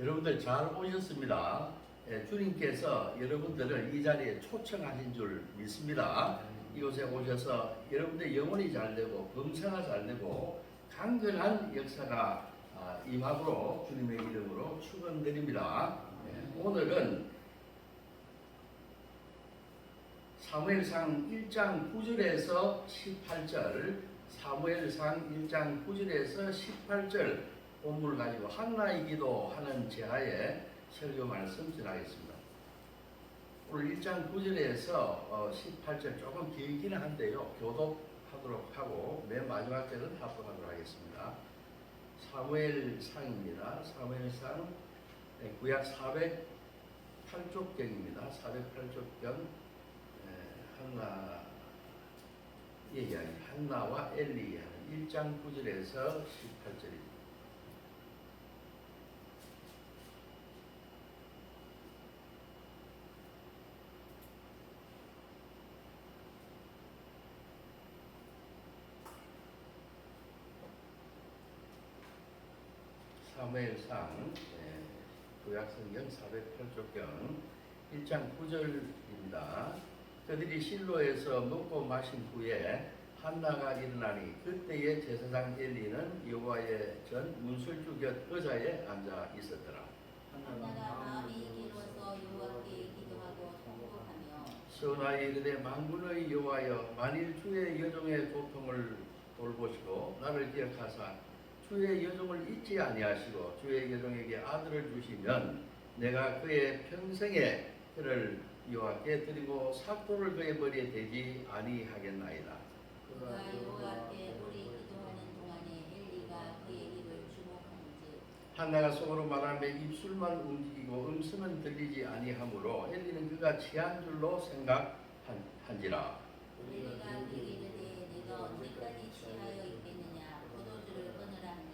여러분들 잘 오셨습니다. 주님께서 여러분들을 이 자리에 초청하신 줄 믿습니다. 이곳에 오셔서 여러분들 영혼이 잘 되고 범사가 잘 되고 강건한 역사가 임하도록 주님의 이름으로 축원드립니다. 오늘은 사무엘상 1장 9절에서 18절, 사무엘상 1장 9절에서 18절 본문을 가지고 한나의 기도하는 제하에 설교 말씀 전하겠습니다. 오늘 1장 9절에서 18절 조금 길기는 한데요. 교독하도록 하고 맨 마지막 절은 합독하도록 하겠습니다. 사무엘상입니다. 사무엘상 구약 408쪽경입니다. 408쪽경 한나의 이야기, 한나와 엘리 이야기 1장 9절에서 18절입니다. 사무엘상 구약성경 408쪽경 1장 9절입니다. 그들이 실로에서 먹고 마신 후에 한나가 일어나니 그때의 제사장 엘리는 여호와의 전 문설주 곁 의자에 앉아 있었더라. 한나가 마음이 기로서 여호와께 기도하고 통곡하며 선하에 이르되 만군의 여호와여, 만일 주의 여종의 고통을 돌보시고 나를 기억하사 주의 여종을 잊지 아니하시고 주의 여종에게 아들을 주시면 내가 그의 평생에 그를 여호와께 드리고 삭도를 그의 머리에 대지 아니하겠나이다. 그가 여호와께 오래 기도하는 동안에 엘리가 그의 입을 주목하는지 한나가 속으로 말하며 입술만 움직이고 음성은 들리지 아니하므로 엘리는 그가 취한 줄로 생각한지라. 엘리가 그에게 이르되 내가 언제까지 취하여 있겠느냐 포도주를 끊으라 하니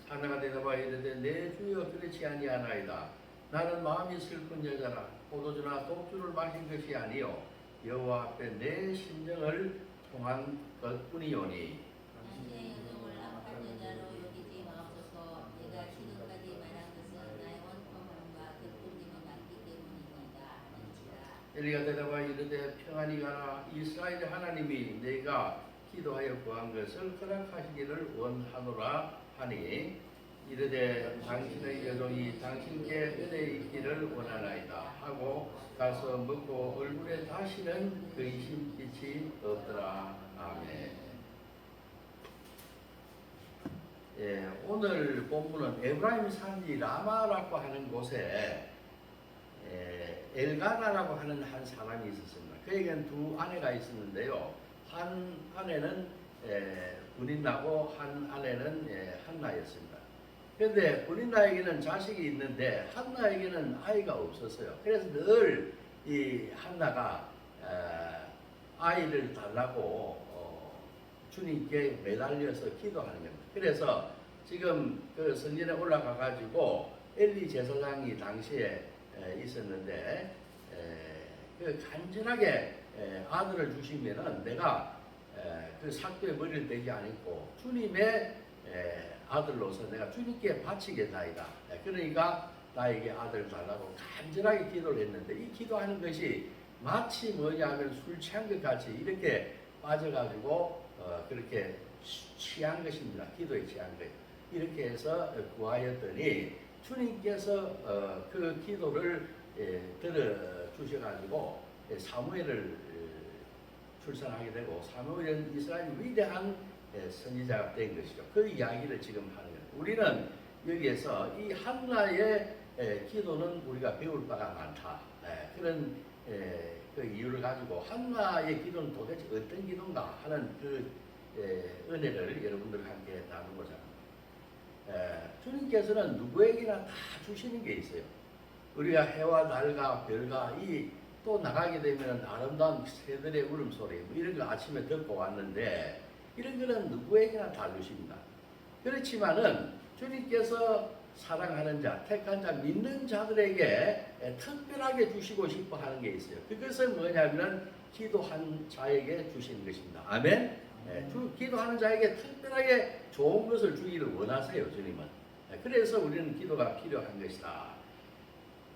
한나가 대답하여 이르되 내 주여 그렇지 아니하나이다. 나는 마음이 슬픈 여자라. 포도주나 독주를 마신 것이 아니요 여호와 앞에 내 심정을 통한 것뿐이오니. 당신의 여종을 악한 여자로 여기지 마옵소서. 내가 지금까지 말한 것은 나의 원통함과 득불림이 많기 때문이니이다 하는지라. 엘리가 대답하여 이르되 평안히 가라. 이스라엘의 하나님이 내가 기도하여 구한 것을 허락하시기를 원하노라 하니 이르되 당신의 여종이 당신께 은혜 있기를 원하나이다 하고 가서 먹고 얼굴에 다시는 근심빛이 없더라. 아멘. 오늘 본문은 에브라임 산지 라마라고 하는 곳에 엘가나라고 하는 한 사람이 있었습니다. 그에게는 두 아내가 있었는데요. 한 아내는 브린나고 한 아내는 한나였습니다. 그런데 브린나에게는 자식이 있는데 한나에게는 아이가 없었어요. 그래서 늘 이 한나가 아이를 달라고 주님께 매달려서 기도하는 겁니다. 그래서 지금 그 성전에 올라가 가지고 엘리 제사장이 당시에 있었는데 그 간절하게 아들을 주시면은 내가 그 삭도의 머리를 대지 않고 주님의 아들로서 내가 주님께 바치겠나이다. 그러니까 나에게 아들 달라고 간절하게 기도를 했는데 이 기도하는 것이 마치 뭐냐면 술 취한 것 같이 이렇게 빠져가지고 그렇게 취한 것입니다. 기도에 취한 거예요. 이렇게 해서 구하였더니 주님께서 그 기도를 들어주셔가지고 사무엘을 출산하게 되고 사무엘은 이스라엘 위대한 선지자가 된 것이죠. 그 이야기를 지금 하는 거예요. 우리는 여기에서 이 한나의 기도는 우리가 배울 바가 많다. 그런 그 이유를 가지고 한나의 기도는 도대체 어떤 기도인가 하는 그 은혜를 여러분들과 함께 나누고자 합니다. 주님께서는 누구에게나 다 주시는 게 있어요. 우리가 해와 달과 별과 또 나가게 되면 아름다운 새들의 울음소리 이런 거 아침에 듣고 왔는데 이런 거는 누구에게나 다 주십니다. 그렇지만은 주님께서 사랑하는 자, 택한 자, 믿는 자들에게 특별하게 주시고 싶어 하는 게 있어요. 그것은 뭐냐면 기도한 자에게 주시는 것입니다. 아멘? 기도하는 자에게 특별하게 좋은 것을 주기를 원하세요, 주님은. 그래서 우리는 기도가 필요한 것이다.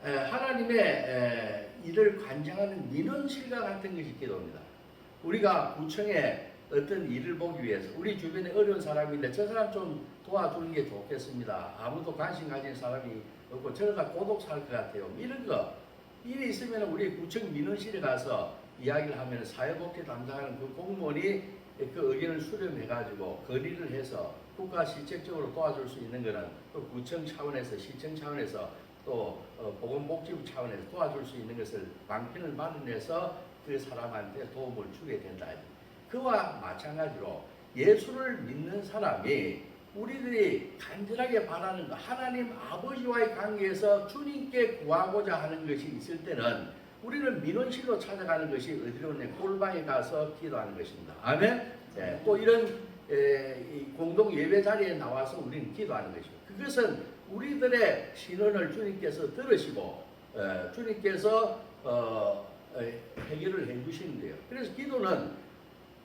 하나님의 일을 관장하는 민원실과 같은 것이 기도입니다. 우리가 구청에 어떤 일을 보기 위해서 우리 주변에 어려운 사람인데 저 사람 좀 도와주는 게 좋겠습니다. 아무도 관심 가진 사람이 없고 저러다 고독 살 것 같아요. 이런 거 일이 있으면 우리 구청 민원실에 가서 이야기를 하면 사회복지 담당하는 그 공무원이 그 의견을 수렴해가지고 건의를 해서 국가 실질적으로 도와줄 수 있는 것은 또 구청 차원에서 시청 차원에서 또 보건복지부 차원에서 도와줄 수 있는 것을 방편을 마련해서 그 사람한테 도움을 주게 된다. 그와 마찬가지로 예수를 믿는 사람이 우리들이 간절하게 바라는 것, 하나님 아버지와의 관계에서 주님께 구하고자 하는 것이 있을 때는 우리는 민원실로 찾아가는 것이 어디로 오냐? 골방에 가서 기도하는 것입니다. 아멘. 네, 또 이런 공동 예배 자리에 나와서 우리는 기도하는 것이고, 그것은 우리들의 신원을 주님께서 들으시고 주님께서 해결을 해주시는데요. 그래서 기도는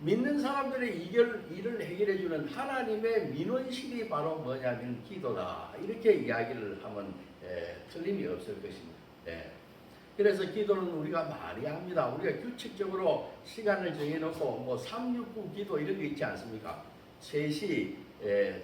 믿는 사람들의 일을 해결해주는 하나님의 민원실이 바로 뭐냐면 기도다. 이렇게 이야기를 하면 틀림이 없을 것입니다. 네. 그래서 기도는 우리가 많이 합니다. 우리가 규칙적으로 시간을 정해놓고 뭐 369 기도 이런 게 있지 않습니까? 3시,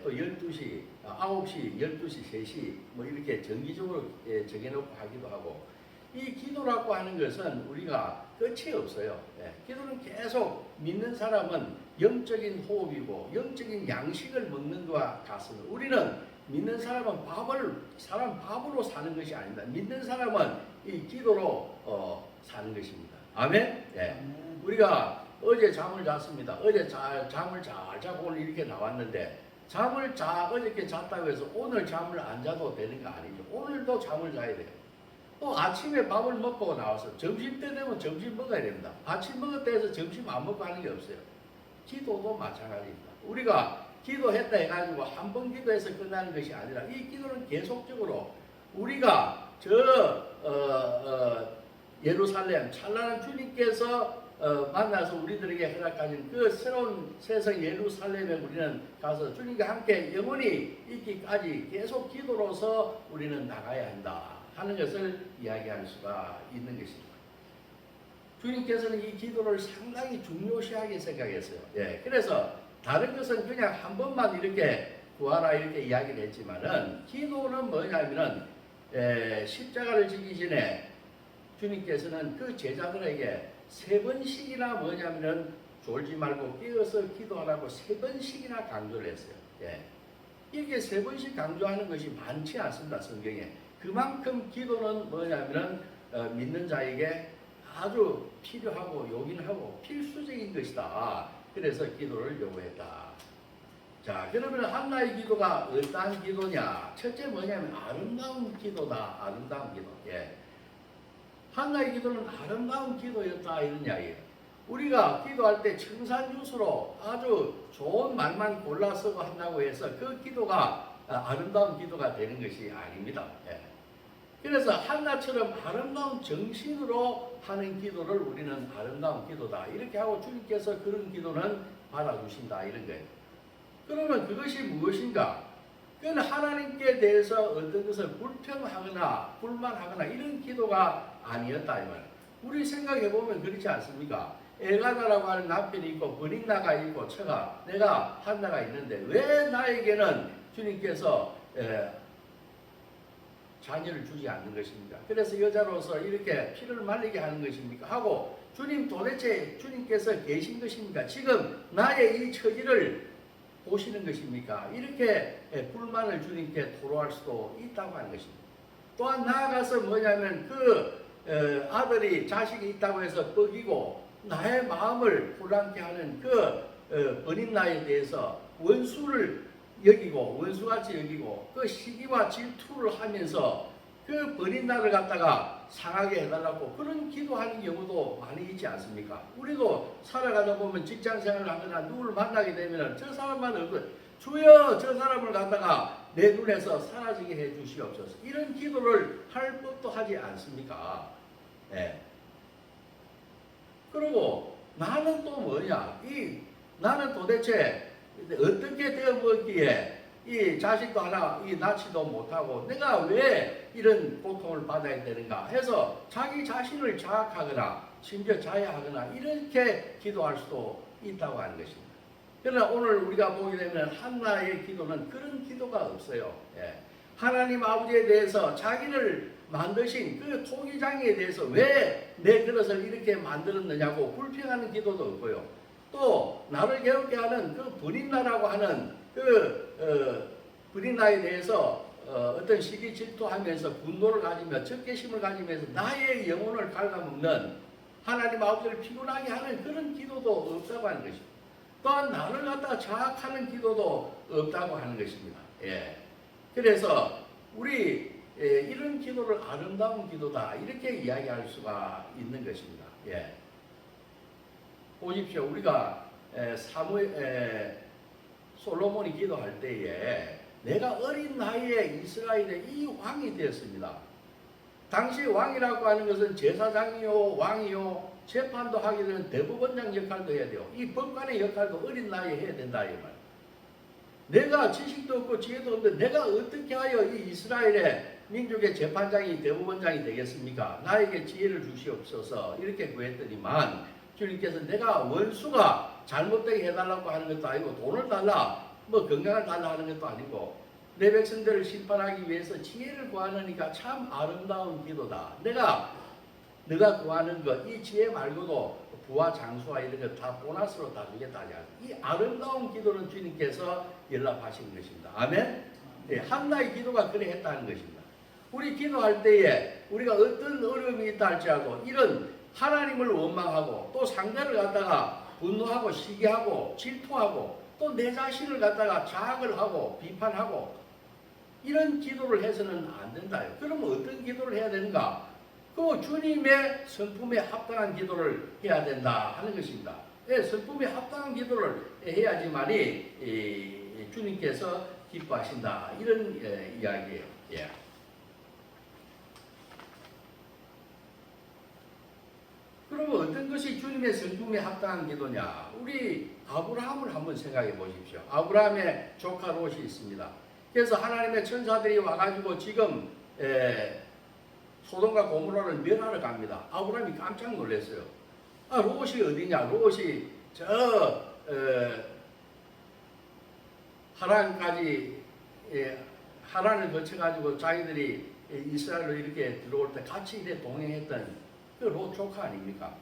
또 12시, 9시, 12시, 3시 뭐 이렇게 정기적으로 정해놓고 하기도 하고, 이 기도라고 하는 것은 우리가 끝이 없어요. 기도는 계속 믿는 사람은 영적인 호흡이고 영적인 양식을 먹는 것과 같습니다. 우리는 믿는 사람은 사람 밥으로 사는 것이 아닙니다. 믿는 사람은 이 기도로 사는 것입니다. 아멘? 우리가 어제 잠을 잤습니다. 어제 잠을 잘 자고 오늘 이렇게 나왔는데, 어저께 잤다고 해서 오늘 잠을 안 자도 되는 거 아니죠. 오늘도 잠을 자야 돼요. 또 아침에 밥을 먹고 나와서 점심 때 되면 점심 먹어야 됩니다. 아침 먹었다 해서 점심 안 먹고 하는 게 없어요. 기도도 마찬가지입니다. 우리가 기도했다 해가지고 한 번 기도해서 끝나는 것이 아니라 이 기도는 계속적으로 우리가 예루살렘 찬란한 주님께서 만나서 우리들에게 허락하신 그 새로운 세상 예루살렘에 우리는 가서 주님과 함께 영원히 있기까지 계속 기도로서 우리는 나가야 한다 하는 것을 이야기할 수가 있는 것입니다. 주님께서는 이 기도를 상당히 중요시하게 생각했어요. 그래서 다른 것은 그냥 한 번만 이렇게 구하라 이렇게 이야기를 했지만은, 기도는 뭐냐면은 십자가를 지기 전에 주님께서는 그 제자들에게 3번씩이나 뭐냐면은 졸지 말고 깨어서 기도하라고 3번씩이나 강조를 했어요. 이렇게 3번씩 강조하는 것이 많지 않습니다, 성경에. 그만큼 기도는 뭐냐면은 믿는 자에게 아주 필요하고 요긴하고 필수적인 것이다. 그래서 기도를 요구했다. 자, 그러면 한나의 기도가 어떠한 기도냐? 첫째 뭐냐면 아름다운 기도다. 아름다운 기도. 한나의 기도는 아름다운 기도였다 이런 이야기예요. 우리가 기도할 때 청산유수로 아주 좋은 말만 골라 쓰고 한다고 해서 그 기도가 아름다운 기도가 되는 것이 아닙니다. 그래서 한나처럼 아름다운 정신으로 하는 기도를 우리는 아름다운 기도다 이렇게 하고, 주님께서 그런 기도는 받아주신다 이런 거예요. 그러면 그것이 무엇인가? 그건 하나님께 대해서 어떤 것을 불평하거나 불만하거나 이런 기도가 아니었다 이 말이에요. 우리 생각해 보면 그렇지 않습니까? 엘가나라고 하는 남편이 있고 버닉나가 있고 처가 내가 한나가 있는데 왜 나에게는 주님께서 자녀를 주지 않는 것입니까? 그래서 여자로서 이렇게 피를 말리게 하는 것입니까? 하고, 주님 도대체 주님께서 계신 것입니까? 지금 나의 이 처지를 보시는 것입니까? 이렇게 불만을 주님께 토로할 수도 있다고 하는 것입니다. 또한 나아가서 뭐냐면 아들이 자식이 있다고 해서 뻐기고 나의 마음을 혼란케 하는 버닌나에 대해서 원수같이 여기고 그 시기와 질투를 하면서 그 버닌나를 갖다가 상하게 해달라고 그런 기도하는 경우도 많이 있지 않습니까? 우리도 살아가다 보면 직장생활을 하거나 누구를 만나게 되면 저 사람만 없고 주여 저 사람을 갖다가 내 눈에서 사라지게 해 주시옵소서, 이런 기도를 할 법도 하지 않습니까? 그리고 나는 또 뭐냐? 나는 도대체 어떻게 되어먹기에 이 자식도 하나 이 낳지도 못하고 내가 왜 이런 고통을 받아야 되는가 해서 자기 자신을 자학하거나 심지어 자해하거나 이렇게 기도할 수도 있다고 하는 것입니다. 그러나 오늘 우리가 보게 되면 한나의 기도는 그런 기도가 없어요. 예. 하나님 아버지에 대해서 자기를 만드신 그 토기장에 대해서 왜 내 그릇을 이렇게 만들었느냐고 불평하는 기도도 없고요. 또 나를 괴롭게 하는 그 분인나라고 하는 분인나에 대해서 어떤 시기 질투하면서 분노를 가지며 적개심을 가지면서 나의 영혼을 갉아먹는 하나님 아버지를 피곤하게 하는 그런 기도도 없다고 하는 것입니다. 또한 나를 갖다 자학하는 기도도 없다고 하는 것입니다. 예. 그래서 우리 이런 기도를 아름다운 기도다 이렇게 이야기할 수가 있는 것입니다. 예. 보십시오. 우리가 솔로몬이 기도할 때에 내가 어린 나이에 이스라엘의 이 왕이 되었습니다. 당시 왕이라고 하는 것은 제사장이요 왕이요 재판도 하게 되는 대법원장 역할도 해야 돼요. 이 법관의 역할도 어린 나이에 해야 된다 이 말. 내가 지식도 없고 지혜도 없는데 내가 어떻게 하여 이 이스라엘의 민족의 재판장이 대법원장이 되겠습니까? 나에게 지혜를 주시옵소서 이렇게 구했더니만 주님께서 내가 원수가 잘못되게 해달라고 하는 것도 아니고 돈을 달라 뭐 건강을 달라 하는 것도 아니고 내 백성들을 심판하기 위해서 지혜를 구하느니까 참 아름다운 기도다. 내가 구하는 것 이 지혜 말고도 부와 장수와 이런 것 다 보너스로 다 주겠다. 이 아름다운 기도는 주님께서 연락하신 것입니다. 아멘? 네, 한나의 기도가 그래 했다는 것입니다. 우리 기도할 때에 우리가 어떤 어려움이 있다 할지라도 이런 하나님을 원망하고 또 상대를 갖다가 분노하고 시기하고 질투하고 또 내 자신을 갖다가 자학을 하고 비판하고 이런 기도를 해서는 안 된다요. 그러면 어떤 기도를 해야 되는가? 그 주님의 성품에 합당한 기도를 해야 된다 하는 것입니다. 예, 성품에 합당한 기도를 해야지만이 주님께서 기뻐하신다 이런 이야기예요. 예. 그러면 어떤 것이 주님의 성품에 합당한 기도냐? 우리 아브라함을 한번 생각해 보십시오. 아브라함의 조카 롯이 있습니다. 그래서 하나님의 천사들이 와가지고 지금 소돔과 고모라를 멸하러 갑니다. 아브라함이 깜짝 놀랐어요. 아, 롯이 어디냐? 롯이 하란까지 하란을 거쳐가지고 자기들이 이스라엘로 이렇게 들어올 때 같이 이렇게 동행했던 그 롯 조카 아닙니까?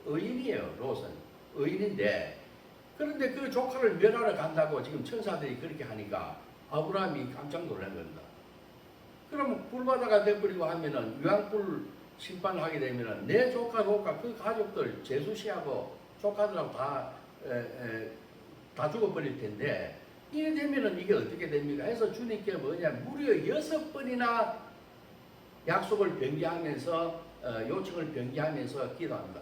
의인이에요. 롯은 의인인데 그런데 그 조카를 멸하러 간다고 지금 천사들이 그렇게 하니까 아브라함이 깜짝 놀란 겁니다. 그러면 불바다가 돼버리고 하면은 유황불 심판을 하게 되면은 내 조카 롯과 그 가족들 제수씨하고 조카들하고 다 죽어버릴 텐데 이래 되면은 이게 어떻게 됩니까? 해서 주님께 뭐냐 무려 6번이나 약속을 변기하면서 요청을 변기하면서 기도합니다.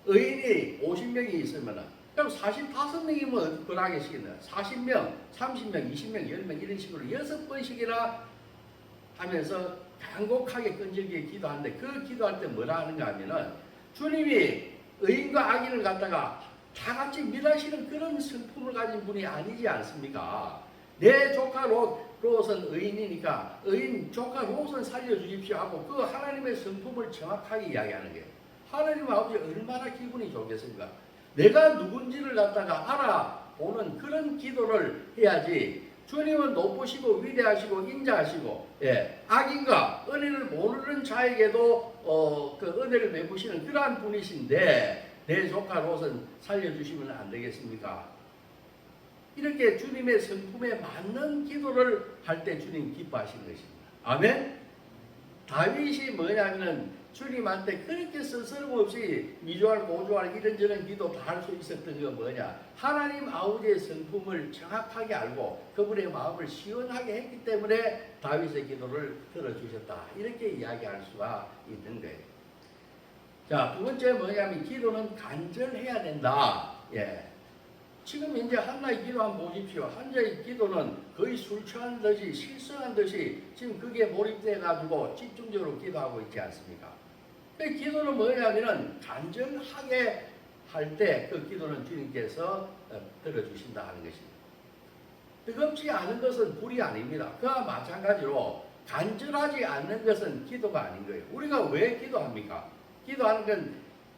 의인이 50명이 있으면은 그럼 45명이면 권하겠시겠나요? 40명, 30명, 20명, 10명 이런 식으로 6번씩이나 하면서 간곡하게 끈질기게 기도하는데 그 기도할 때 뭐라 하는가 하면은 주님이 의인과 악인을 갖다가 다 같이 멸하시는 그런 성품을 가진 분이 아니지 않습니까? 내 조카 롯은 의인이니까 의인 조카 롯은 살려주십시오 하고 그 하나님의 성품을 정확하게 이야기하는 거예요. 하나님 아버지 얼마나 기분이 좋겠습니까? 내가 누군지를 갖다가 알아보는 그런 기도를 해야지 주님은 높으시고 위대하시고 인자하시고 악인과 은혜를 모르는 자에게도 그 은혜를 베푸시는 그러한 분이신데 내 조카 롯은 살려주시면 안 되겠습니까? 이렇게 주님의 성품에 맞는 기도를 할 때 주님 기뻐하시는 것입니다. 아멘? 다윗이 뭐냐면은 주님한테 그렇게 스스럼없이 미조할 고조할 이런저런 기도 다 할 수 있었던 게 뭐냐? 하나님 아버지의 성품을 정확하게 알고 그분의 마음을 시원하게 했기 때문에 다윗의 기도를 들어주셨다. 이렇게 이야기할 수가 있는 거예요. 자, 두 번째 뭐냐면 기도는 간절해야 된다. 예. 지금 이제 한나의 기도 한번 보십시오. 한나의 기도는 거의 술 취한 듯이 실성한 듯이 지금 그게 몰입돼 가지고 집중적으로 기도하고 있지 않습니까? 그 기도는 뭐냐면은 간절하게 할 때 그 기도는 주님께서 들어주신다 하는 것입니다. 뜨겁지 않은 것은 불이 아닙니다. 그와 마찬가지로 간절하지 않는 것은 기도가 아닌 거예요. 우리가 왜 기도합니까? 기도하는 건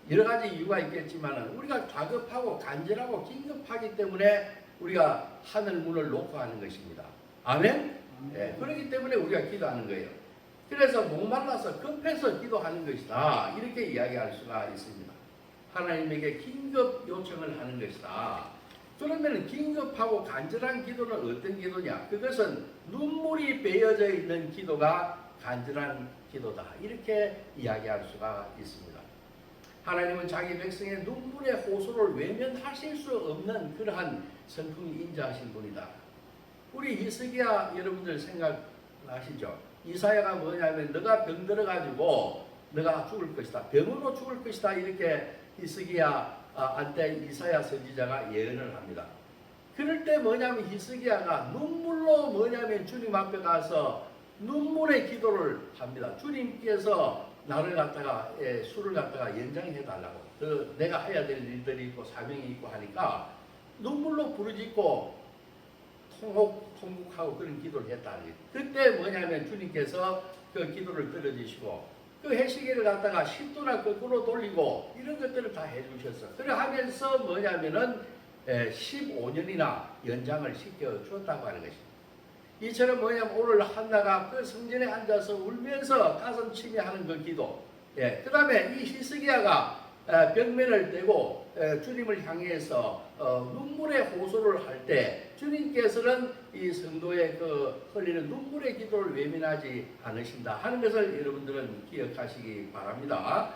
여러 가지 이유가 있겠지만 우리가 다급하고 간절하고 긴급하기 때문에 우리가 하늘 문을 놓고 하는 것입니다. 아멘? 네, 그렇기 때문에 우리가 기도하는 거예요. 그래서 목말라서 급해서 기도하는 것이다. 이렇게 이야기할 수가 있습니다. 하나님에게 긴급 요청을 하는 것이다. 그러면 긴급하고 간절한 기도는 어떤 기도냐? 그것은 눈물이 배어져 있는 기도가 간절한 기도다. 이렇게 이야기할 수가 있습니다. 하나님은 자기 백성의 눈물의 호소를 외면하실 수 없는 그러한 성품이 인자하신 분이다. 우리 히스기야 여러분들 생각나시죠? 이사야가 뭐냐면 너가 병들어가지고 너가 죽을 것이다. 병으로 죽을 것이다. 이렇게 히스기야한테 이사야 선지자가 예언을 합니다. 그럴 때 뭐냐면 히스기야가 눈물로 뭐냐면 주님 앞에 가서 눈물의 기도를 합니다. 주님께서 나를 갖다가 수를 갖다가 연장해 달라고. 내가 해야 될 일들이 있고 사명이 있고 하니까 눈물로 부르짖고 통곡하고 그런 기도를 했다. 그때 뭐냐면 주님께서 그 기도를 들어주시고 그 해시계를 갖다가 10도나 거꾸로 돌리고 이런 것들을 다 해주셨어. 그래 하면서 뭐냐면은 15년이나 연장을 시켜 주었다고 하는 것입니다. 이처럼 뭐냐면 오늘 한나가 그 성전에 앉아서 울면서 가슴 치매하는 그 기도. 그 다음에 이 히스기야가 벽면을 떼고 주님을 향해서 눈물의 호소를 할 때 주님께서는 이 성도의 그 흘리는 눈물의 기도를 외면하지 않으신다 하는 것을 여러분들은 기억하시기 바랍니다.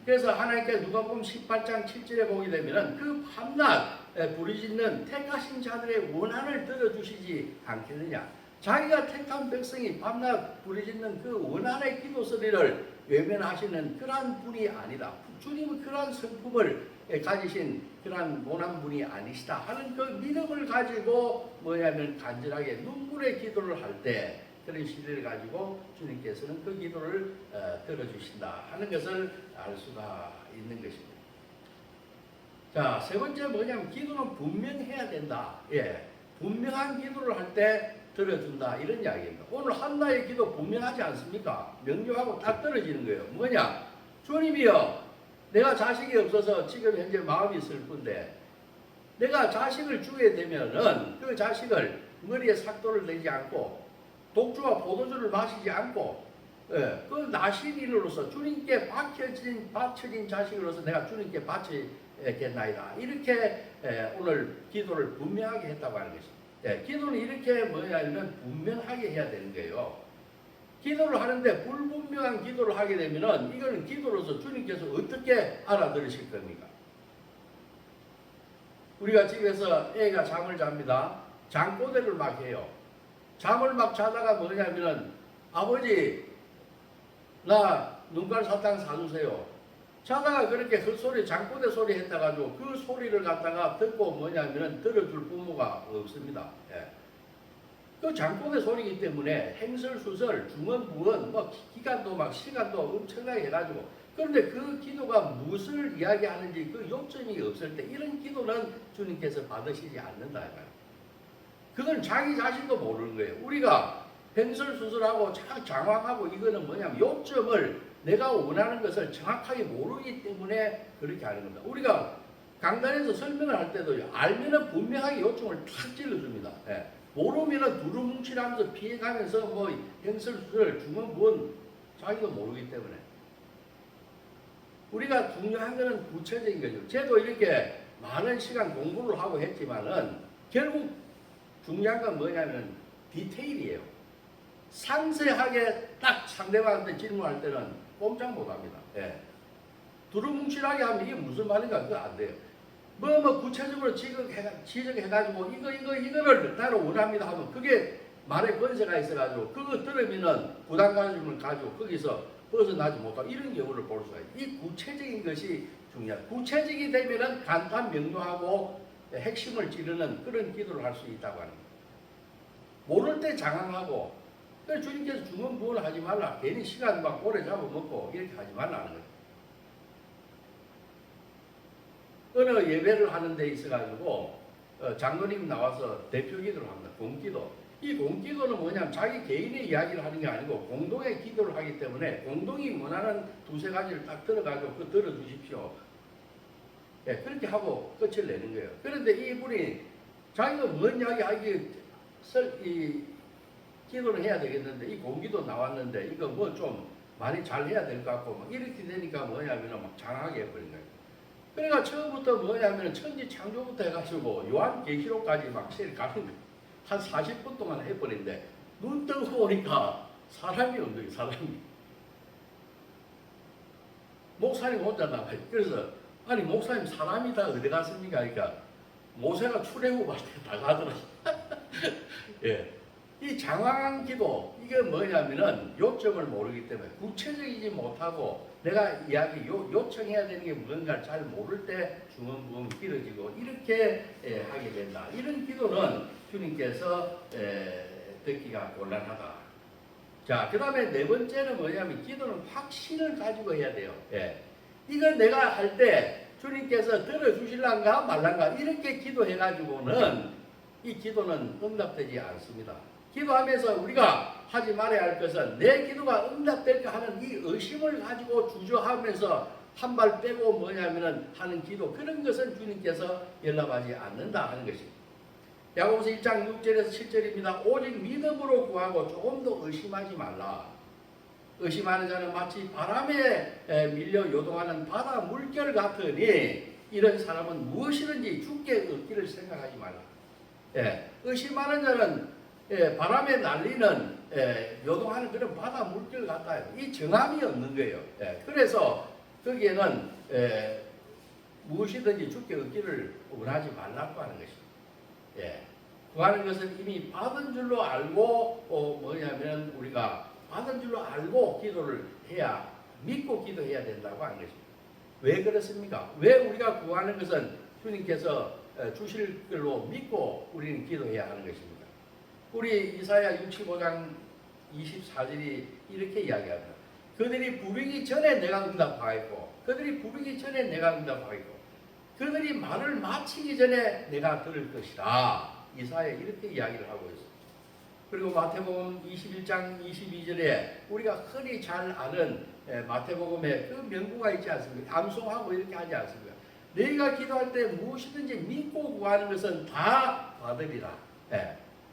그래서 하나님께 누가복음 18장 7절에 보게 되면 그 밤낮 부르짖는 택하신 자들의 원한을 들어주시지 않겠느냐. 자기가 택한 백성이 밤낮 부르짖는 그 원한의 기도 소리를 외면하시는 그러한 분이 아니다. 주님은 그러한 성품을 가지신 그러한 원한 분이 아니시다 하는 그 믿음을 가지고 뭐냐면 간절하게 눈물의 기도를 할 때 그런 시대를 가지고 주님께서는 그 기도를 들어주신다 하는 것을 알 수가 있는 것입니다. 자, 세 번째 뭐냐면 기도는 분명해야 된다. 분명한 기도를 할 때 들어준다 이런 이야기입니다. 오늘 한나의 기도 분명하지 않습니까? 명료하고 딱 떨어지는 거예요. 뭐냐? 주님이여, 내가 자식이 없어서 지금 현재 마음이 슬픈데 내가 자식을 주게 되면은 그 자식을 머리에 삭도를 내지 않고 독주와 포도주를 마시지 않고 그 나시린으로서 주님께 바쳐진 자식으로서 내가 주님께 바치겠나이다. 이렇게 오늘 기도를 분명하게 했다고 하는 것입니다. 기도는 이렇게 뭐냐면 분명하게 해야 되는 거예요. 기도를 하는데 불분명한 기도를 하게 되면은 이거는 기도로서 주님께서 어떻게 알아들으실 겁니까? 우리가 집에서 애가 잠을 잡니다. 잠꼬대를 막 해요. 잠을 막 자다가 뭐냐면은 아버지 나 눈깔 사탕 사주세요. 자다가 그렇게 헛소리 잠꼬대 소리 했다가지고 그 소리를 갖다가 듣고 뭐냐면은 들어줄 부모가 없습니다. 그 잠꼬대 소리이기 때문에 행설수설 중언부언 뭐 기간도 막 시간도 엄청나게 해가지고 그런데 그 기도가 무엇을 이야기하는지 그 요점이 없을 때 이런 기도는 주님께서 받으시지 않는다. 그건 자기 자신도 모르는 거예요. 우리가 횡설수설하고 장황하고 이거는 뭐냐면 요점을 내가 원하는 것을 정확하게 모르기 때문에 그렇게 하는 겁니다. 우리가 강단에서 설명을 할 때도 알면은 분명하게 요점을 탁 찔러줍니다. 모르면은 두루뭉실하면서 피해가면서 뭐 횡설수설 중언부언 자기도 모르기 때문에 우리가 중요한 것은 구체적인 거죠. 저도 이렇게 많은 시간 공부를 하고 했지만은 결국 중요한 건 뭐냐면 디테일이에요. 상세하게 딱 상대방한테 질문할 때는 꼼짝 못합니다. 두루뭉실하게 하면 이게 무슨 말인가 그거 안 돼요. 뭐 구체적으로 지적해가지고 이거를 나는 원합니다 하면 그게 말에 권세가 있어가지고 그거 들으면은 부담감을 가지고 거기서 벗어나지 못하고 이런 경우를 볼 수가 있어요. 이 구체적인 것이 중요해요. 구체적이 되면은 간단 명료하고 핵심을 찌르는 그런 기도를 할 수 있다고 하는 거예요. 모를 때 장황하고 그래서 주님께서 중언부언을 하지 말라. 괜히 시간 막 오래 잡아먹고 이렇게 하지 말라는 거예요. 어느 예배를 하는 데 있어가지고 장로님 나와서 대표 기도를 합니다. 공기도. 이 공기도는 뭐냐면 자기 개인의 이야기를 하는 게 아니고 공동의 기도를 하기 때문에 공동이 원하는 두세 가지를 딱 들어가지고 그 들어주십시오. 예, 그렇게 하고 끝을 내는 거예요. 그런데 이분이 자기가 뭔 이야기 하기 이 기도를 해야 되겠는데 이 공기도 나왔는데 이거 뭐 좀 많이 잘 해야 될 것 같고 막 이렇게 되니까 뭐냐면 막 장하게 해버린 거예요. 그러니까 처음부터 뭐냐면 천지 창조부터 해가지고 요한계시록까지 막 세일 가는 거예요. 한 40분 동안 해버린데 눈 뜨고 보니까 사람이 없는 거예요. 사람이. 목사님 혼자 나가요. 그래서 아니 목사님 사람이 다 어디 갔습니까? 그러니까 모세가 출애굽할 때 다 가더라. 예. 이 장황한 기도 이게 뭐냐면은 요점을 모르기 때문에 구체적이지 못하고 내가 이야기 요청해야 되는 게 뭔가를 잘 모를 때 중언부언 길어지고 이렇게 하게 된다. 이런 기도는 주님께서 듣기가 곤란하다. 자, 그 다음에 네 번째는 뭐냐면 기도는 확신을 가지고 해야 돼요. 예. 이건 내가 할 때 주님께서 들어주실란가 말란가 이렇게 기도해가지고는 이 기도는 응답되지 않습니다. 기도하면서 우리가 하지 말아야 할 것은 내 기도가 응답될까 하는 이 의심을 가지고 주저하면서 한 발 빼고 뭐냐면은 하는 기도 그런 것은 주님께서 연락하지 않는다 하는 것입니다. 야고보서 1장 6절에서 7절입니다. 오직 믿음으로 구하고 조금도 의심하지 말라. 의심하는 자는 마치 바람에 밀려 요동하는 바다 물결 같으니 이런 사람은 무엇이든지 죽게 얻기를 생각하지 말라. 예, 의심하는 자는 바람에 날리는 요동하는 그런 바다 물결 같아요. 이 정함이 없는 거예요. 예, 그래서 거기에는 무엇이든지 죽게 얻기를 원하지 말라고 하는 것입니다. 예, 구하는 것은 이미 받은 줄로 알고 뭐냐면 우리가 받은 줄로 알고 기도를 해야 믿고 기도해야 된다고 하는 것입니다. 왜 그렇습니까? 왜 우리가 구하는 것은 주님께서 주실 걸로 믿고 우리는 기도해야 하는 것입니다. 우리 이사야 65장 24절이 이렇게 이야기합니다. 그들이 부르기 전에 내가 응답하겠고 그들이 부르기 전에 내가 응답하겠고 그들이 말을 마치기 전에 내가 들을 것이다. 이사야 이렇게 이야기를 하고 있습니다. 그리고 마태복음 21장 22절에 우리가 흔히 잘 아는 마태복음에 그 명구가 있지 않습니까? 암송하고 이렇게 하지 않습니까? 너희가 기도할 때 무엇이든지 믿고 구하는 것은 다 받으리라.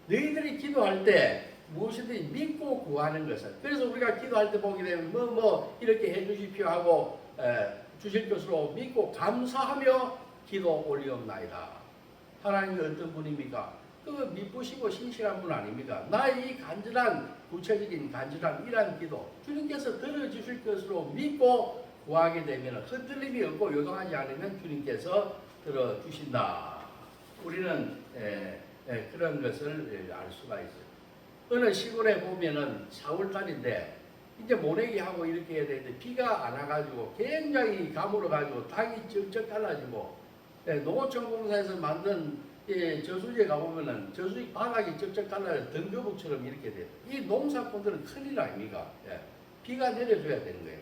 너희들이 기도할 때 무엇이든지 믿고 구하는 것은 그래서 우리가 기도할 때 보게 되면 뭐 이렇게 해주십시오 하고 주실 것으로 믿고 감사하며 기도 올리옵나이다. 하나님이 어떤 분입니까? 그 미쁘시고 신실한 분 아닙니까? 나의 이 간절한 구체적인 간절한 이러한 기도 주님께서 들어주실 것으로 믿고 구하게 되면 흔들림이 없고 요동하지 않으면 주님께서 들어주신다. 우리는 그런 것을 알 수가 있어요. 어느 시골에 보면은 4월달인데 이제 모내기 하고 이렇게 해야 되는데 비가 안 와가지고 굉장히 가물어가지고 땅이 쩍쩍 갈라지고 농어촌 공사에서 만든 저수지에 가보면은 저수지 바닥이 쩍쩍 갈라져 등거북처럼 이렇게 돼요. 이 농사꾼들은 큰일 아닙니까? 비가 내려줘야 되는 거예요.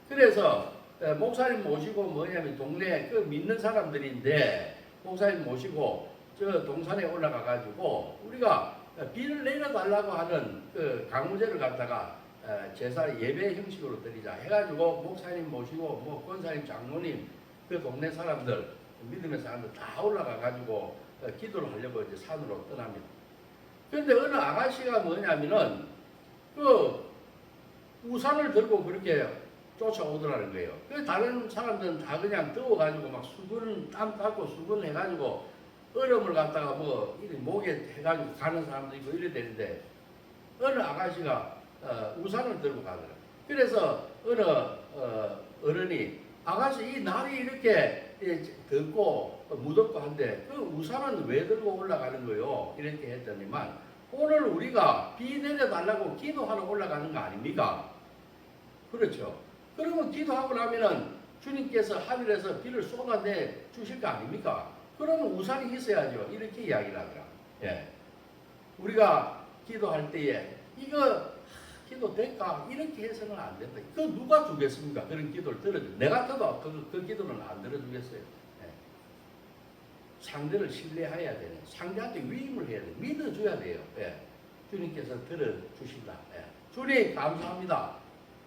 그래서 목사님 모시고 뭐냐면 동네 그 믿는 사람들인데 목사님 모시고 저 동산에 올라가 가지고 우리가 비를 내려달라고 하는 그 강무제를 갖다가 제사 예배 형식으로 드리자 해가지고 목사님 모시고 뭐 권사님 장로님 그 동네 사람들 믿음의 사람들 다 올라가 가지고 기도를 하려고 이제 산으로 떠납니다. 그런데 어느 아가씨가 뭐냐면은 그 우산을 들고 그렇게 쫓아오더라는 거예요. 그 다른 사람들은 다 그냥 더워가지고 막 땀 닦고 수건해가지고 얼음을 갖다가 뭐 목에 해가지고 가는 사람도 있고 이래 되는데 어느 아가씨가 우산을 들고 가더라고요. 그래서 어느 어른이 아가씨 이 날이 이렇게 덥고 무덥고 한데 그 우산은 왜 들고 올라가는 거요? 이렇게 했더니만 오늘 우리가 비 내려달라고 기도하러 올라가는 거 아닙니까? 그렇죠. 그러면 기도하고 나면은 주님께서 하늘에서 비를 쏟아내 주실 거 아닙니까? 그러면 우산이 있어야죠. 이렇게 이야기를 하더라. 예. 우리가 기도할 때에 이거 기도 될까? 이렇게 해서는 안 된다. 그 누가 주겠습니까? 그런 기도를 들어줘. 내 같아도 그 기도는 안 들어주겠어요. 예. 상대를 신뢰해야 되는, 상대한테 위임을 해야 돼, 믿어줘야 돼요. 예. 주님께서 들어주신다. 예. 주님 감사합니다.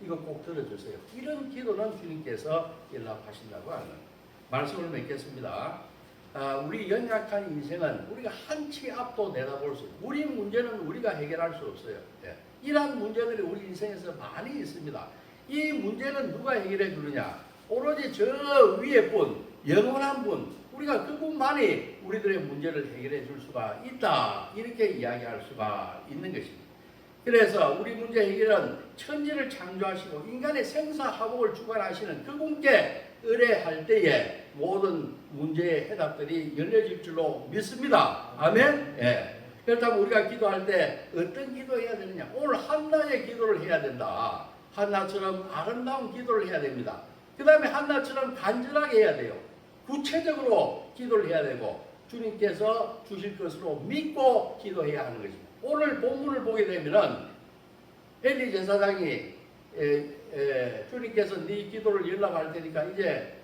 이거 꼭 들어주세요. 이런 기도는 주님께서 연락하신다고 하는 말씀을 맺겠습니다. 우리 연약한 인생은 우리가 한치 앞도 내다볼 수, 우리 문제는 우리가 해결할 수 없어요. 예. 이러한 문제들이 우리 인생에서 많이 있습니다. 이 문제는 누가 해결해 주느냐? 오로지 저 위에 분, 영원한 분, 우리가 그분만이 우리들의 문제를 해결해 줄 수가 있다. 이렇게 이야기할 수가 있는 것입니다. 그래서 우리 문제 해결은 천지를 창조하시고 인간의 생사화복을 주관하시는 그분께 의뢰할 때에 모든 문제의 해답들이 열려질 줄로 믿습니다. 아멘? 예. 그렇다면 우리가 기도할 때 어떤 기도해야 되느냐? 오늘 한나의 기도를 해야 된다. 한나처럼 아름다운 기도를 해야 됩니다. 그 다음에 한나처럼 간절하게 해야 돼요. 구체적으로 기도를 해야 되고 주님께서 주실 것으로 믿고 기도해야 하는 것입니다. 오늘 본문을 보게 되면은 엘리 제사장이 주님께서 네 기도를 연락할 테니까 이제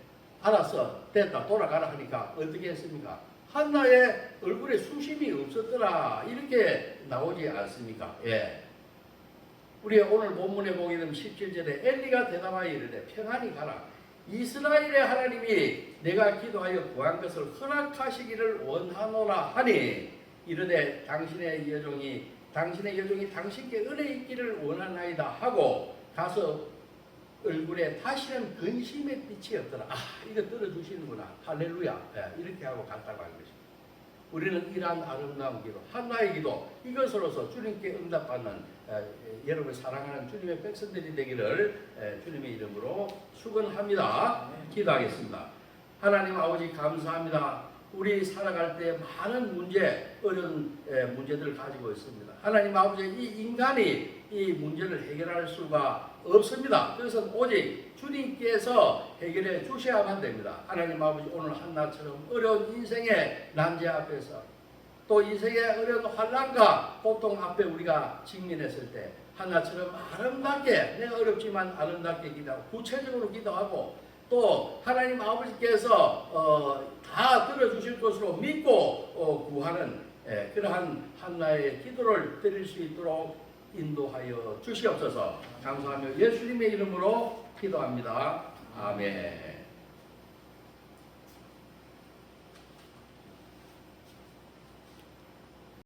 알았어 됐다 돌아가라 하니까 어떻게 했습니까? 한나의 얼굴에 수심이 없었더라 이렇게 나오지 않습니까? 예. 우리 오늘 본문에 보게 되면 17절에 엘리가 대답하여 이르되 평안히 가라. 이스라엘의 하나님이 내가 기도하여 구한 것을 허락하시기를 원하노라 하니 이르되 당신의 여종이 당신께 은혜 있기를 원하나이다 하고 가서 얼굴에 다시는 근심의 빛이 없더라. 이거 들어주시는구나. 할렐루야. 이렇게 하고 갔다고 하는 것입니다. 우리는 이러한 아름다운 기도, 한나의 기도, 이것으로서 주님께 응답받는 여러분 사랑하는 주님의 백성들이 되기를 주님의 이름으로 축원합니다. 기도하겠습니다. 하나님 아버지 감사합니다. 우리 살아갈 때 많은 문제, 어려운 문제들을 가지고 있습니다. 하나님 아버지 이 인간이 이 문제를 해결할 수가 없습니다. 그것은 오직 주님께서 해결해 주셔야만 됩니다. 하나님 아버지 오늘 한나처럼 어려운 인생의 난제 앞에서 또 인생의 어려운 환난과 고통 앞에 우리가 직면했을 때 한나처럼 아름답게 내가 어렵지만 아름답게 기도하고 구체적으로 기도하고 또 하나님 아버지께서 다 들어주실 것으로 믿고 구하는 그러한 한나의 기도를 드릴 수 있도록 인도하여 주시옵소서. 감사하며 예수님의 이름으로 기도합니다. 아멘.